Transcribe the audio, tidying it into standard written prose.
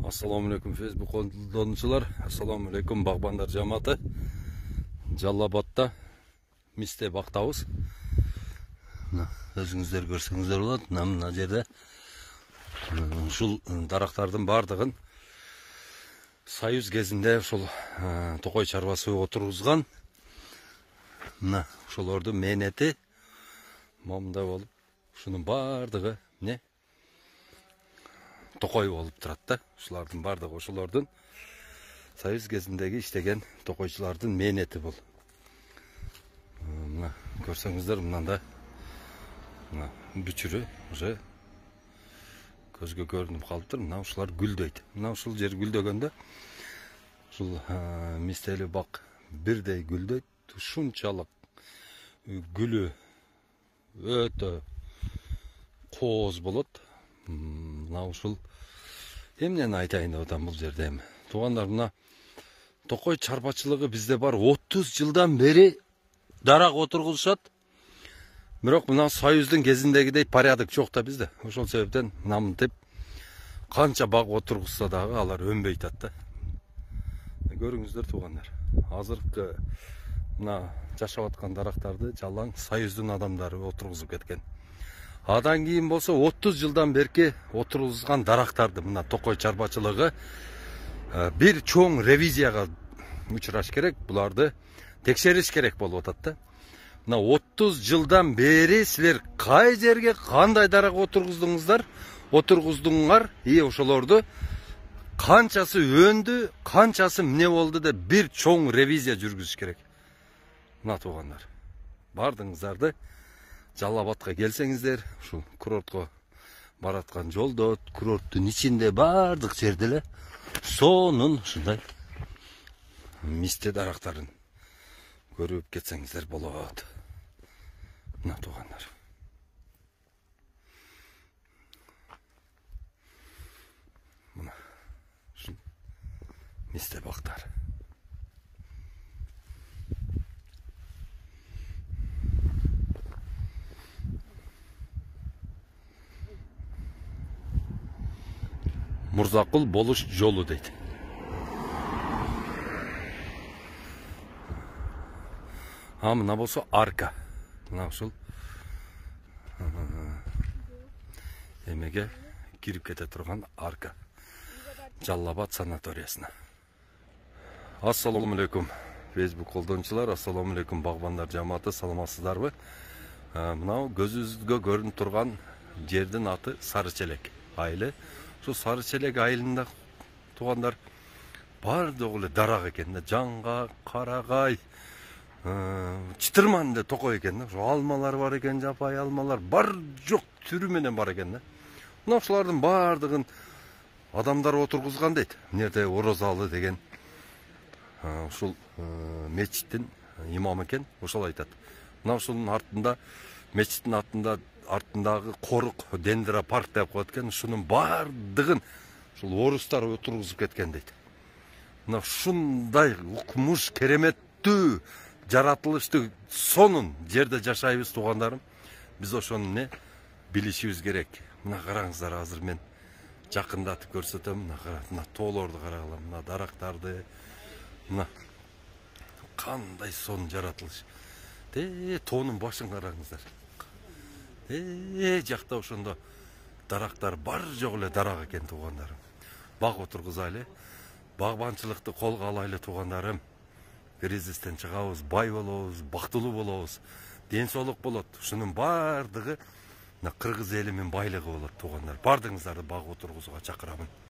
Assalamualaikum Facebook қолданушылар. Assalamualaikum бағбандар жаматы. Жаллабатта мисте бақтауыз. Өзіңіздер көрсеңіздер болады. Мына жерде ушул дарақтардың бардығын Союз кезінде ушул тоқой чарбасы отырғызған. Мына ушуларды менети момда болып, ушунун бардығы не тоқой болып тұрады да. Ушулардын бардығы ошолордун Союз кезіндегі иштеген тоқойчулардын менети бұл. Мына көрсеңіздер, мынанда мына бүчүрү уже көзгө көрүнүп калыптыр. Мына ушулар гүлдөйт. Мына ушул жер гүлдөгөндө ушул мистели бак бирдей гүлдөйт. Ушунчалык гүлү өтө кооз болот. Мына ушул эмнени айтайын деп атам бул жерде эми. Туугандар, мына токой чарбачылыгы бизде бар 30 жылдан бери дарак отургузушат. Бирок мына Союздун кезиндегидей порядок жок да бизде. Ошол себептен мынтип канча баг отургузса дагы алар өнбөй атат да. Көрүңүздөр туугандар. Азыркы мына жашап аткан дарактарды жалаң Союздун адамдары отургузуп кеткен. Адан кийин болсо 30 жылдан берки отургузган дарактарды мына токой чарбачылыгы бир чоң ревизияга учураш керек. Буларды текшериш керек болуп атат да. Мына 30 жылдан бери силер кай жерге кандай дарак отургуздуңуздар, ошолорду канчасы өндү, канчасы эмне болду деп бир чоң ревизия жүргүзүш керек. Мына туугандар, бардыңыздарды Жаллабатка келсеңиздер, ушул курортко бараткан жолдо, курорттун ичинде бардык жерде эле сонун ушундай мисте дарактарын көрүп кетсеңиздер болот. Мына туугандар. Мына ушул мисте бактар. Мурзакул болуш жолу дейт. Мына болсо арка. Мына ушул эмеге кирип кете турган арка. Жаллабат санаториясына. Ассаламу алейкум Facebook колдончулар, ассаламу алейкум багбандар жамааты, саламатсыздарбы? Мына көзүбүзгө көрүнүп турган жердин аты Сарычелек айылы. Şu Sarıçelek айылында туугандар бардыгы эле дарак экен да, жаңга, карагай, чытырман эле токой экен да. Şu алмалар бар экен, жапай алмалар бар жок түрү менен бар экен да. Мына ушулардын бардыгын адамдар отургузган дейт. Мынерде Орозалы деген ушул мечиттин имамы экен, ошол айтат. Мына ушунун артында, мечиттин артындагы корук дендра парк деп коет экен. Ушунун бардыгын ушул орустар отургузуп кеткен дейт. Мына ушундай укмуш кереметтүү жаратылышты сонун жерде жашайбыз туугандарым. Биз ошону не билишибиз керек. Мына караңыздар, азыр мен жакындатып көрсөтөм. Мына тоолорду карагыла, мына дарактарды. Мына кандай сонун жаратылыш. Тоонун башын караңыздар. Жакта ошондо дарактар бар жок эле дарак экен туугандарым. Баг отургузайлы, багбанчылыкты колго алайлы туугандарым. Кризистен чыгабыз, бай болобуз, бактылуу болобуз, ден соолук болот. Ушунун бардыгы мына кыргыз элинин байлыгы болот туугандар. Бардыңыздарды баг отургузууга чакырамын.